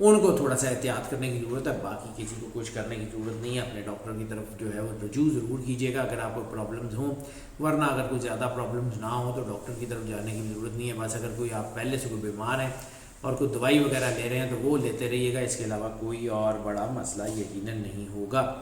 ان کو تھوڑا سا احتیاط کرنے کی ضرورت ہے، باقی کسی کو کچھ کرنے کی ضرورت نہیں ہے. اپنے ڈاکٹر کی طرف جو ہے وہ رجوع ضرور کیجیے گا اگر آپ کو پرابلمز ہوں، ورنہ اگر کوئی زیادہ پرابلمز نہ ہوں تو ڈاکٹر کی طرف جانے کی ضرورت نہیں ہے. بس اگر کوئی آپ پہلے سے کوئی بیمار ہیں اور کوئی دوائی وغیرہ لے رہے ہیں تو وہ لیتے رہیے گا، اس کے علاوہ کوئی اور بڑا مسئلہ یقیناً نہیں ہوگا.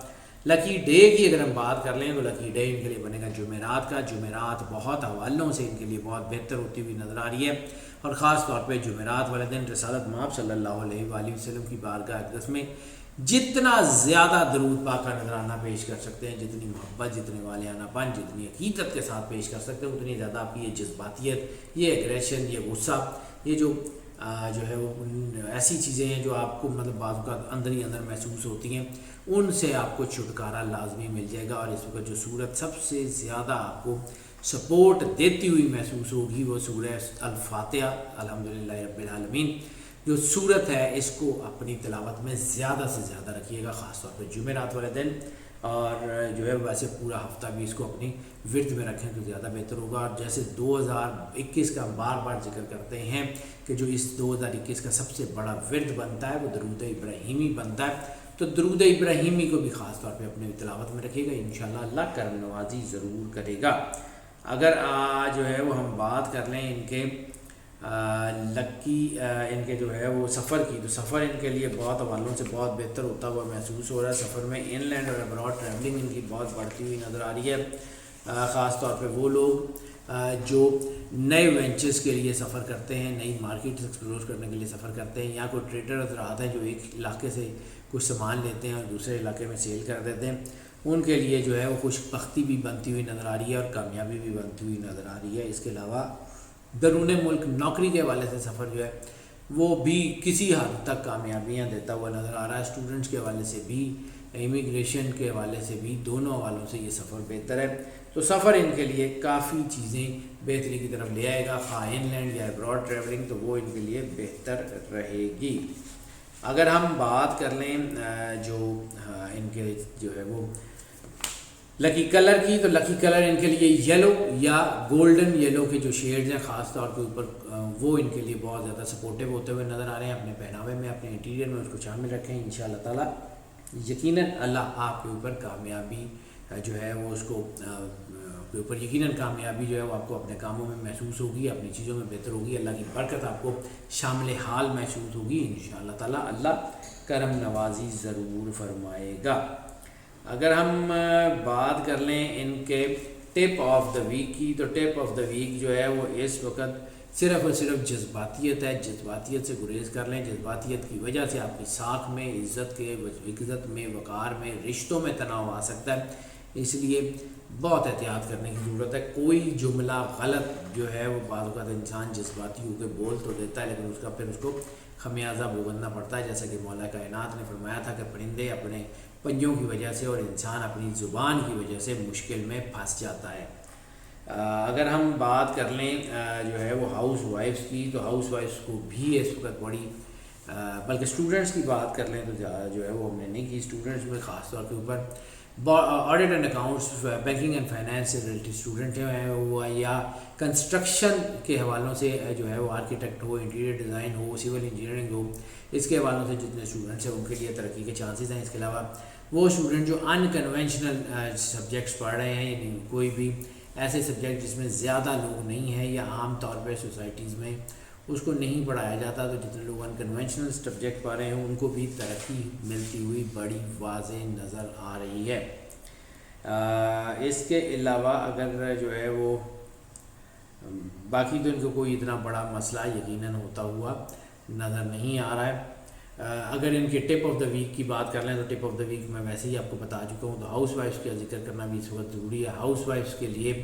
لکی ڈے کی اگر ہم بات کر لیں تو لکی ڈے ان کے لیے بنے گا جمعرات کا. جمعرات بہت حوالوں سے ان کے لیے بہت بہتر ہوتی ہوئی نظر آ رہی ہے، اور خاص طور پہ جمعرات والے دن رسالت مآب صلی اللہ علیہ وآلہ وسلم کی بارگاہ اقدس میں جتنا زیادہ درود پاک کا نذرانہ پیش کر سکتے ہیں، جتنی محبت، جتنے والیانہ پن، جتنی عقیدت کے ساتھ پیش کر سکتے ہیں، اتنی زیادہ آپ کی یہ جذباتیت، یہ ایگریشن، یہ غصہ، یہ جو ہے وہ ایسی چیزیں ہیں جو آپ کو مطلب بعض اوقات اندر ہی اندر محسوس ہوتی ہیں، ان سے آپ کو چھٹکارا لازمی مل جائے گا. اور اس وقت جو صورت سب سے زیادہ آپ کو سپورٹ دیتی ہوئی محسوس ہوگی وہ سورہ الفاتحہ الحمدللہ رب العالمین. جو صورت ہے اس کو اپنی تلاوت میں زیادہ سے زیادہ رکھیے گا، خاص طور پہ جمعرات والے دن، اور جو ہے ویسے پورا ہفتہ بھی اس کو اپنی ورد میں رکھیں تو زیادہ بہتر ہوگا. اور جیسے 2021 کا بار بار ذکر کرتے ہیں کہ جو اس 2021 کا سب سے بڑا ورد بنتا ہے وہ درود ابراہیمی بنتا ہے، تو درود ابراہیمی کو بھی خاص طور پہ اپنے تلاوت میں رکھیے گا، انشاءاللہ اللہ کرم نوازی ضرور کرے گا. اگر جو ہے وہ ہم بات کر لیں ان کے ان کے جو ہے وہ سفر کی، تو سفر ان کے لیے بہت حوالوں سے بہت بہتر ہوتا ہوا محسوس ہو رہا ہے. سفر میں ان لینڈ اور ابراڈ ٹریولنگ ان کی بہت بڑھتی ہوئی نظر آ رہی ہے، خاص طور پہ وہ لوگ جو نئے وینچرز کے لیے سفر کرتے ہیں، نئی مارکیٹس ایکسپلور کرنے کے لیے سفر کرتے ہیں، یا کوئی ٹریڈر حضرات ہیں جو ایک علاقے سے کچھ سامان لیتے ہیں اور دوسرے علاقے میں سیل کر دیتے ہیں، ان کے لیے جو ہے وہ خوش بختی بھی بنتی ہوئی نظر آ رہی ہے اور کامیابی بھی بنتی ہوئی نظر آ رہی ہے. اس کے علاوہ بیرون ملک نوکری کے حوالے سے سفر جو ہے وہ بھی کسی حد تک کامیابیاں دیتا ہوا نظر آ رہا ہے. اسٹوڈنٹس کے حوالے سے بھی، امیگریشن کے حوالے سے بھی، دونوں حوالوں سے یہ سفر بہتر ہے. تو سفر ان کے لیے کافی چیزیں بہتری کی طرف لے آئے گا، خواہ ان لینڈ یا ابراڈ ٹریولنگ، تو وہ ان کے لیے بہتر رہے گی. اگر ہم بات کر لیں جو ان کے جو ہے وہ لکی کلر کی، تو لکی کلر ان کے لیے یلو یا گولڈن یلو کے جو شیڈز ہیں خاص طور کے اوپر وہ ان کے لیے بہت زیادہ سپورٹیو ہوتے ہوئے نظر آ رہے ہیں. اپنے پہناوے میں، اپنے انٹیریئر میں اس کو شامل رکھیں، انشاءاللہ تعالیٰ یقیناً اللہ آپ کے اوپر کامیابی جو ہے وہ اس کو کے اوپر یقیناً کامیابی جو ہے وہ آپ کو اپنے کاموں میں محسوس ہوگی، اپنی چیزوں میں بہتر ہوگی، اللہ کی برکت آپ کو شامل حال محسوس ہوگی انشاءاللہ تعالیٰ. اللہ کرم نوازی ضرور فرمائے گا. اگر ہم بات کر لیں ان کے ٹپ آف دا ویک کی، تو ٹپ آف دا ویک جو ہے وہ اس وقت صرف اور صرف جذباتیت ہے. جذباتیت سے گریز کر لیں. جذباتیت کی وجہ سے آپ کی ساکھ میں، عزت میں، وقار میں، رشتوں میں تناؤ آ سکتا ہے، اس لیے بہت احتیاط کرنے کی ضرورت ہے. کوئی جملہ غلط جو ہے وہ بعض اوقات انسان جذباتی ہو کے بول تو دیتا ہے، لیکن اس کا پھر اس کو خمیازہ بھگتنا پڑتا ہے، جیسا کہ مولا کائنات نے فرمایا تھا کہ پرندے اپنے پنجوں کی وجہ سے اور انسان اپنی زبان کی وجہ سے مشکل میں پھنس جاتا ہے. اگر ہم بات کر لیں جو ہے وہ ہاؤس وائفس کی، تو ہاؤس وائفس کو بھی اس وقت بڑی بلکہ اسٹوڈنٹس کی بات کر لیں تو جو ہے وہ ہم نے نہیں کی. اسٹوڈنٹس میں خاص طور کے اوپر audit and accounts, banking and finance سے ریلیٹڈ اسٹوڈنٹ ہیں وہ، یا کنسٹرکشن کے حوالوں سے جو ہے وہ آرکیٹیکٹ ہو، انٹیریئر ڈیزائن ہو، سول انجینئرنگ ہو، اس کے حوالوں سے جتنے اسٹوڈنٹس ہیں ان کے لیے ترقی کے چانسز ہیں. اس کے علاوہ وہ اسٹوڈنٹ جو ان کنونشنل سبجیکٹس پڑھ رہے ہیں، یعنی کوئی بھی ایسے سبجیکٹ جس میں زیادہ لوگ نہیں ہیں یا عام طور پہ سوسائٹیز میں اس کو نہیں پڑھایا جاتا، تو جتنے لوگ ان کنونشنل سبجیکٹ پڑھ رہے ہیں ان کو بھی ترقی ملتی ہوئی بڑی واضح نظر آ رہی ہے. اس کے علاوہ اگر جو ہے وہ باقی تو ان کو کوئی اتنا بڑا مسئلہ یقیناً ہوتا ہوا نظر نہیں آ رہا ہے. اگر ان کے ٹپ آف دا ویک کی بات کر لیں تو ٹپ آف دا ویک میں ویسے ہی آپ کو بتا چکا ہوں، تو ہاؤس وائفس کا ذکر کرنا بھی اس وقت ضروری ہے. ہاؤس وائفس کے لیے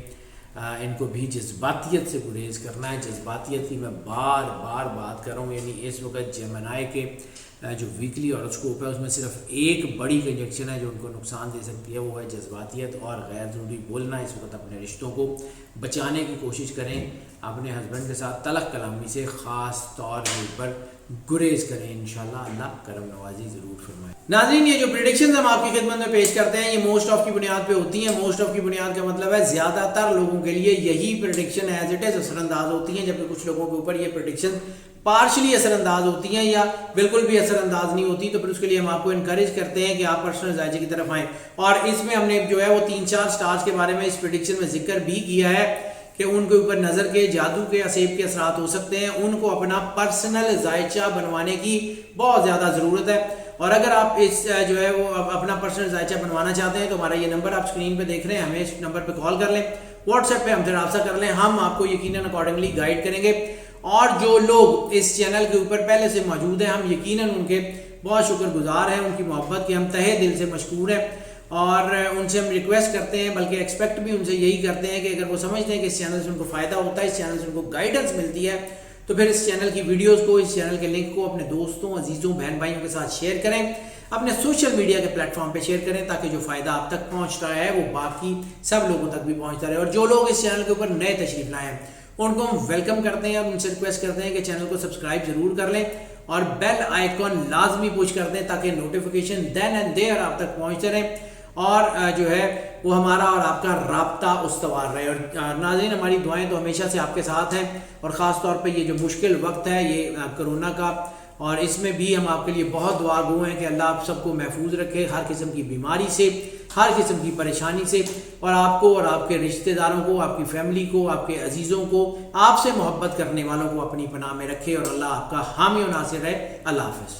ان کو بھی جذباتیت سے گریز کرنا ہے. جذباتیت کی میں بار بار بات کر رہا ہوں، یعنی اس وقت جیمنائی کے جو ویکلی ہاروسکوپ ہے اس میں صرف ایک بڑی کنجکشن ہے جو ان کو نقصان دے سکتی ہے، وہ ہے جذباتیت اور غیر ضروری بولنا. اس وقت اپنے رشتوں کو بچانے کی کوشش کریں. اپنے ہسبینڈ کے ساتھ تلخ کلامی سے خاص طور کے اوپر گریز کریں، انشاءاللہ اللہ کرم نوازی ضرور فرمائے۔ ناظرین، یہ جو پریڈکشنز ہم آپ کی خدمت میں پیش کرتے ہیں یہ موسٹ آف کی بنیاد پہ ہوتی ہیں۔ موسٹ آف کی بنیاد کا مطلب ہے زیادہ تر لوگوں کے لیے یہی پریڈکشن ایز اٹ از اثر انداز ہوتی ہیں، جبکہ کچھ لوگوں کے اوپر یہ پریڈکشن پارشلی اثر انداز ہوتی ہیں یا بالکل بھی اثر انداز نہیں ہوتی، تو پھر اس کے لیے ہم آپ کو انکریج کرتے ہیں کہ آپ پرسنل ذائچے کی طرف آئیں۔ اور اس میں ہم نے جو ہے وہ 3-4 سٹارز کے بارے میں اس پریڈکشن میں ذکر بھی کیا ہے کہ ان کے اوپر نظر کے، جادو کے، اسیب کے اثرات ہو سکتے ہیں، ان کو اپنا پرسنل ذائچہ بنوانے کی بہت زیادہ ضرورت ہے۔ اور اگر آپ اس جو ہے وہ اپنا پرسنل ذائچہ بنوانا چاہتے ہیں تو ہمارا یہ نمبر آپ اسکرین پہ دیکھ رہے ہیں، ہمیں اس نمبر پہ کال کر لیں، واٹس ایپ پہ ہم سے رابطہ کر لیں، ہم آپ کو یقیناً اکارڈنگلی گائیڈ کریں گے۔ اور جو لوگ اس چینل کے اوپر پہلے سے موجود ہیں ہم یقیناً ان کے بہت شکر گزار ہیں، ان کی محبت کے ہم تہہ دل سے مشکور ہیں، اور ان سے ہم ریکویسٹ کرتے ہیں، بلکہ ایکسپیکٹ بھی ان سے یہی کرتے ہیں کہ اگر وہ سمجھتے ہیں کہ اس چینل سے ان کو فائدہ ہوتا ہے، اس چینل سے ان کو گائیڈنس ملتی ہے، تو پھر اس چینل کی ویڈیوز کو، اس چینل کے لنک کو اپنے دوستوں، عزیزوں، بہن بھائیوں کے ساتھ شیئر کریں، اپنے سوشل میڈیا کے پلیٹ فارم پہ شیئر کریں، تاکہ جو فائدہ آپ تک پہنچ رہا ہے وہ باقی سب لوگوں تک بھی پہنچتا رہے۔ اور جو لوگ اس چینل کے اوپر نئے تشریف لائے ہیں ان کو ہم ویلکم کرتے ہیں اور ان سے ریکویسٹ کرتے ہیں کہ چینل کو سبسکرائب ضرور کر لیں اور بیل آئیکن لازمی پوش کر دیں تاکہ نوٹیفیکیشن دین اینڈ دیئر آپ تک پہنچتے رہیں اور جو ہے وہ ہمارا اور آپ کا رابطہ استوار رہے۔ اور ناظرین، ہماری دعائیں تو ہمیشہ سے آپ کے ساتھ ہیں، اور خاص طور پہ یہ جو مشکل وقت ہے یہ کرونا کا، اور اس میں بھی ہم آپ کے لیے بہت دعا گو ہیں کہ اللہ آپ سب کو محفوظ رکھے ہر قسم کی بیماری سے، ہر قسم کی پریشانی سے، اور آپ کو اور آپ کے رشتہ داروں کو، آپ کی فیملی کو، آپ کے عزیزوں کو، آپ سے محبت کرنے والوں کو اپنی پناہ میں رکھے، اور اللہ آپ کا حامی و ناصر ہے۔ اللہ حافظ۔